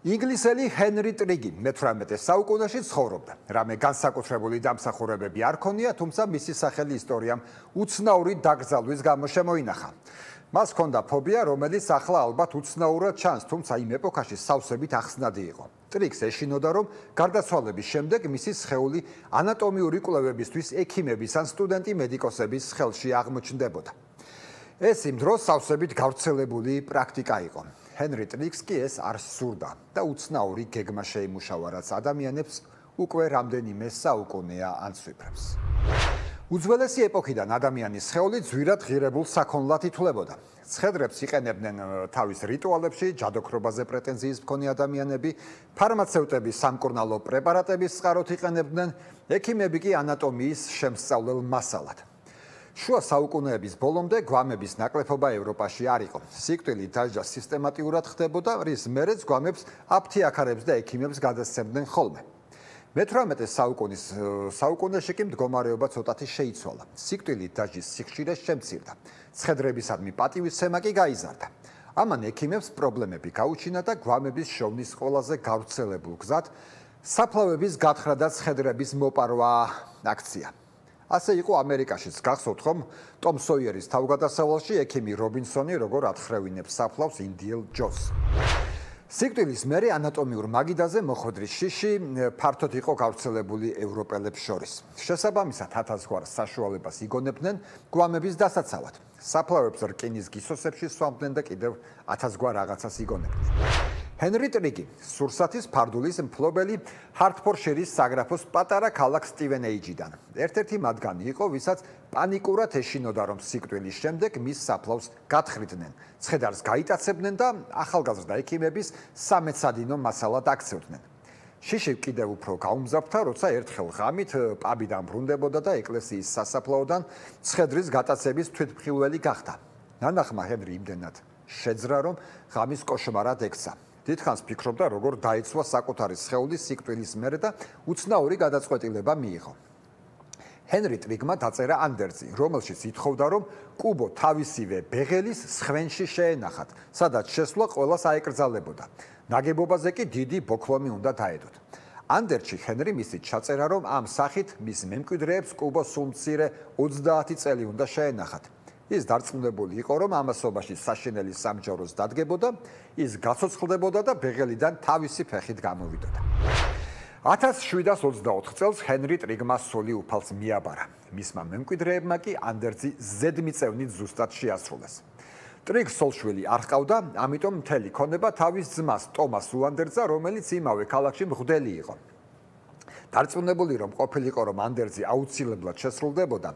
ინგლისელი ჰენრი ტრიგი მე-18 საუკუნეში ცხოვრობდა. რამე განსაკუთრებული დამსახურებები არ ქონია, თუმცა მისი სახელი ისტორიამ უცნაური დაკრძალვის გამო შემოინახა. მას ჰქონდა ფობია, რომელიც ახლა ალბათ უცნაურად ჩანს, თუმცა იმ ეპოქაში სავსებით ახსნადი იყო. ტრიგს ეშინოდა, რომ გარდაცვალების შემდეგ მისი სხეული ანატომიური კვლევებისთვის ექიმების ან სტუდენტი მედიკოსების ხელში აღმოჩნდებოდა. ეს იმ დროს სავსებით გავრცელებული პრაქტიკა იყო. ჰენრი ტრიგს კი ეს არ სურდა და უცნაური გეგმა შეიმუშავა, რაც ადამიანებს უკვე რამდენიმე საუკუნეა ანცვიფრებს. უძველესი ეპოქიდან ადამიანის სხეული ძვირად ღირებულ საქონლად ითვლებოდა. ცხედრებს იყენებდნენ თავის რიტუალებში, ჯადოქრობაზე პრეტენზიის მქონე ადამიანები, ფარმაცევტები სამკურნალო პრეპარატების წყაროთ იყენებდნენ, ექიმები კი ანატომიის შემსწავლელ მასალად. შუა საუკუნეების ბოლომდე გვამების ნაკლებობა ევროპაში არ იყო. სიკვდილი დაჟა სისტემატიურად ხდებოდა, რის მერეც გვამებს აფთიაქარებს და ექიმებს გადასცემდნენ ხოლმე. მე-18 საუკუნეში კი მდგომარეობა ცოტათი შეიცვალა. სიკვდილით დაჟის სიხშირე შემცირდა. ცხედრებისადმი პატივისცემა კი გაიზარდა. ამან ექიმებს პრობლემები გაუჩინა და გვამების შოვნის ყველაზე გავრცელებულ გზად საფლავების გათხრა და ცხედრების მოპარვა აქცია. ასე იყო ამერიკაშიც. გახსოვთ ხომ, ტომ სოიერის თავგადასავალში ექიმი რობინსონი როგორ ათხრევინებს საფლავს ინდიელ ჯოს. სიკვდილის მერე ანატომიურ მაგიდაზე მოხვედრის შიში ფართოდ იყო გავრცელებული ევროპელებს შორის. შესაბამისად, 1000 გვარ საშუალებას იგონებდნენ გვამების დასაცავად. საფლავებს რკინის გისოსებში სვამდნენ და კიდევ 1000 გვარ რაღაცას იგონებდნენ. ჰენრი ტრიგი, სურსათის ფარდულის მფლობელი ჰარტფორშირის საგრაფოს პატარა ქალაქ სტივენეიჯიდან. ერთ-ერთი მათგანი იყო, ვისაც პანიკურად ეშინოდა, რომ სიკვდილის შემდეგ მის საფლავს გათხრიდნენ, ცხედარს გაიტაცებდნენ და ახალგაზრდა ექიმების სამეცადინო მასალად აქცევდნენ. შიში კიდევ უფრო გაუმზაფრდა, როცა ერთხელ ღამით პაბიდან ბრუნდებოდა და ეკლესიის სასაფლაოდან ცხედრის გატაცების თვითმხილველი გახდა. ნანახმა ჰენრი იმდენად შეძრა, რომ ღამის კოშმარად ექცა. დიდხანს ფიქრობდა, როგორ დაიცვა საკუთარი სხეული სიკვდილის მერე და უცნაური გადაწყვეტილება მიიღო. ჰენრი ტრიგმა დაწერა ანდერძი, რომელშიც ითხოვდა, რომ კუბო თავისივე ბეღელის სხვენში შეენახათ, სადაც შესვლა ყველას აეკრძალებოდა. ნაგებობაზე კი დიდი ბოქლომი უნდა დაედოთ. ანდერძში ჰენრი მისით ჩაწერა, რომ ამ სახით მის მემკვიდრეებს კუბო სულ მცირე 30 წელი უნდა შეენახათ. ის დარწმუნებული იყო, რომ ამასობაში საშინელი სამჯავროს დადგებოდა, ის გაცოცხლდებოდა და ბეღელიდან თავისი ფეხით გამოვიდოდა. 1724 წელს ჰენრი ტრიგმა სული უფალს მიაბარა. მისმა მემკვიდრეებმა კი ანდერძი ზედმიწევნით ზუსტად შეასრულეს. ტრიგს სოლშვილი არ ჰყავდა, ამიტომ მთელი ქონება თავის ძმას ტომას უანდერძა, რომელიც იმავე ქალაქში მღვდელი იყო. დარწმუნებული რომ ყოფილიყო, რომ ანდერძი აუცილებლად შესრულდებოდა,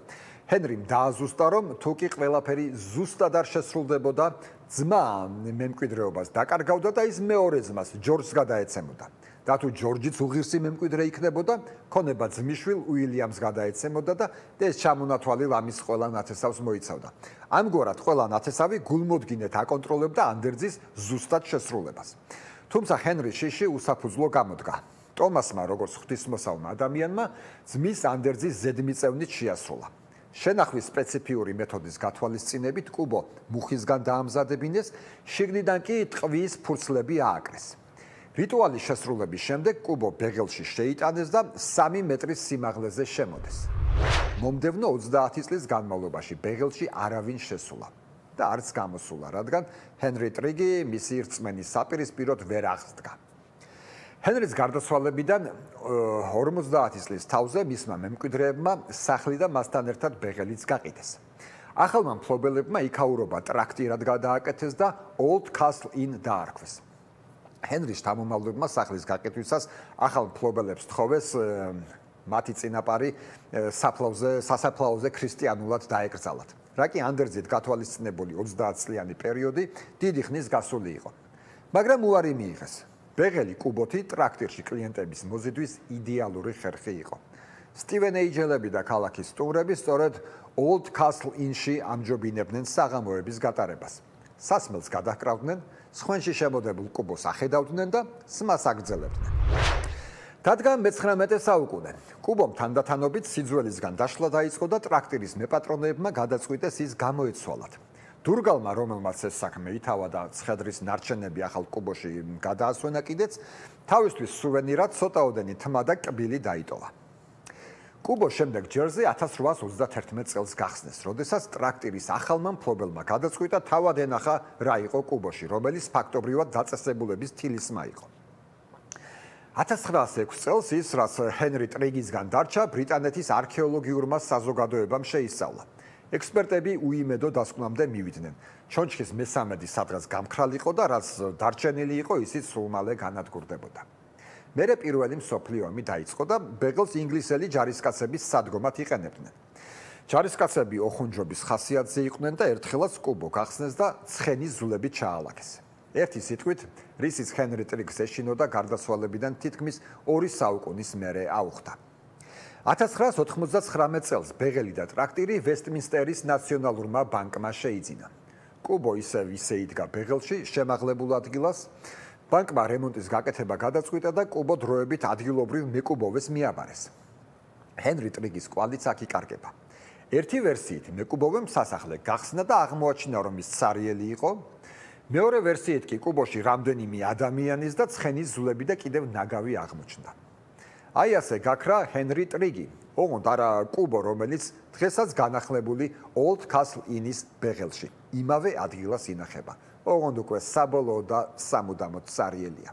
ჰენრიმ დააზუსტა, რომ თუ კი ყველაფერი ზუსტად არ შესრულდებოდა, ძმა მემკვიდრეობას დაკარგავდა და ის მეორე ძმას ჯორჯს გადაეცემოდა. და თუ ჯორჯიც უღირსი მემკვიდრე იქნებოდა, ქონება ძმისშვილ უილიამს გადაეცემოდა და ეს ჩამონათვალი ლამის ყველა ნათესავს მოიცავდა. ამგვარად ყველა ნათესავი გულმოდგინედ აკონტროლებდა ანდერძის ზუსტად შესრულებას. თუმცა ჰენრის შიში უსაფუძვლო გამოდგა. ტომასმა, როგორც ღვთისმოსავლმა ადამიანმა, ძმის ანდერძის ზედმიწევნით შეასრულა. შენახვის სპეციფიური მეთოდის გათვალისწინებით კუბო მუხისგან დაამზადებინეს, შიგნიდან კი ტყვის ფურცლები ააკრეს. რიტუალის შესრულების შემდეგ კუბო ბეღელში შეიტანეს და 3 მეტრის სიმაღლეზე შემოდეს. მომდევნო 30 წლის განმავლობაში ბეღელში არავინ შესულა და არც გამოსულა, რადგან ჰენრი ტრიგი მისი რწმენის საპირისპიროდ ვერ აღსდგა. ჰენრის გარდაცვალებიდან 50 წლის თავზე მისმა მემკვიდრეებმა სახლი და მასთან ერთად ბეღელიც გაყიდეს. ახალმა მფლობელებმა იქაურობა ტრაქტირად გადააკეთეს და Old Castle Inn დაარქვეს. ჰენრის შთამომავლებმა სახლის გაკეთვისას ახალ მფლობელებს თხოვეს მათი წინაპარი სასაფლაოზე ქრისტიანულად დაეკრძალათ. რა კი ანდერძით გათვალისწინებული 30 წლიანი პერიოდი დიდი ხნის გასული იყო. მაგრამ უარი მიიღეს. ბეღელი კუბოთი ტრაქტირში კლიენტების მოზიდვის იდეალური ხერხი იყო. სტივენეიჯელები და ქალაქის სტუმრები სწორედ Old Castle Inn-ში ამჯობინებდნენ საღამოების გატარებას. სასმელს გადაჰკრავდნენ, სხვენში შემოდებულ კუბოს ახედავდნენ და სმას აგრძელებდნენ. დადგა მე-19 საუკუნე. კუბომ თანდათანობით სიძველისგან დაშლა დაიწყო და ტრაქტირის მეპატრონეებმა გადაწყვიტეს ის გამოეცვალათ. დურგალმა, რომელმაც ეს საქმე ითავა და ცხედრის ნარჩენები ახალ კუბოში გადაასვენა კიდეც, თავისთვის სუვენირად ცოტაოდენი თმა და კბილი დაიტოვა. კუბო შემდეგ ჯერზე 1831 წელს გახსნეს, როდესაც ტრაქტირის ახალმა მფლობელმა გადაწყვიტა თავად ენახა რა იყო კუბოში, რომელიც ფაქტობრივად დაწესებულების თილისმა იყო. 1906 წელს ის, რაც ჰენრი ტრიგისგან დარჩა, ბრიტანეთის არქეოლოგიურმა საზოგადოებამ შეისწავლა. ექსპერტები უიმედო დასკვნამდე მივიდნენ. ჩონჩხის მესამედი სადღაც გამქრალიყო და რაც დარჩენილი იყო, ისიც სულ მალე განადგურდებოდა. მერე პირველი მსოფლიო ომი დაიწყო და ბეღელს ინგლისელი ჯარისკაცების სადგომად იყენებდნენ. ჯარისკაცები ოხუნჯობის ხასიათზე იყვნენ და ერთხელაც კუბო გახსნეს და ცხენის ზულებით ჩაალაგეს. ერთი სიტყვით, რისიც ჰენრი ტრიგს ეშინოდა გარდაცვალებიდან თითქმის 2 საუკუნის მერე აუხდა. 1999 წელს ბეღელი და ტრაქტირი ვესტმინსტერის ნაციონალურმა ბანკმა შეიძინა. კუბო ისე იდგა ბეღელში შემაღლებულ ადგილას. ბანკმა რემონტის გაკეთება გადაწყვიტა და კუბო დროებით ადგილობრივ მეკუბოვეს მიაბარეს. ჰენრი ტრიგის კვალიც აქ იკარგება. ერთი ვერსიით მეკუბოვემ სასახლე გახსნა და აღმოაჩინა, რომ ის цаრიელი იყო. მეორე ვერსიით კი კუბოში რამდენიმე ადამიანის და ცხენის ზულები და კიდევ ნაგავი აღმოჩნდა. აი ასე გაქრა ჰენრი ტრიგი, ოღონდ არა კუბო, რომელიც დღესაც განახლებული Old Castle Inn-ის ბეღელში, იმავე ადგილას ინახება. ოღონდ უკვე საბოლოო და სამუდამოდ цаრიელია.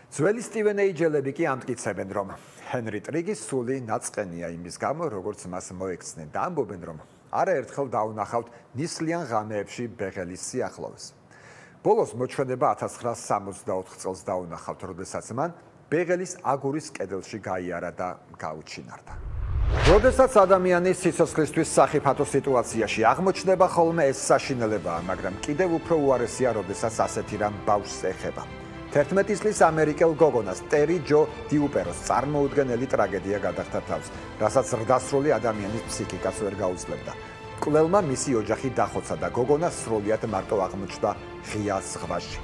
ძველი სტივენეიჯელები კი ამტკიცებენ, რომ ჰენრი ტრიგის სული ნაწყენია იმის გამო, როგორც მას მოექცნენ და ამბობენ, რომ არაერთხელ დაუნახავთ ნისლიან ღამეებში ბეღელის სიახლოვეს. ბოლოს მოჩვენება 1964 წელს დაუნახავთ, როდესაც მან ბეღელის აგურის კედელში გაიარა და გაუჩინარდა. როდესაც ადამიანი სიცოცხლისთვის სახიფათო სიტუაციაში აღმოჩნდება, ხოლმე ეს საშინელებაა, მაგრამ კიდევ უფრო უარესია, როდესაც ასეთი რამ ბავშვს ეხება. 11 წლის ამერიკელ გოგონას ტერი ჯო დიუპეროს წარმოუდგენელი ტრაგედია გადახდა თავს, რასაც ზრდასრული ადამიანის ფსიქიკას ვერ გაუძლებდა. მკვლელმა მისი ოჯახი დახოცა და გოგონა სრულიად მარტო აღმოჩნდა ღია ზღვაში.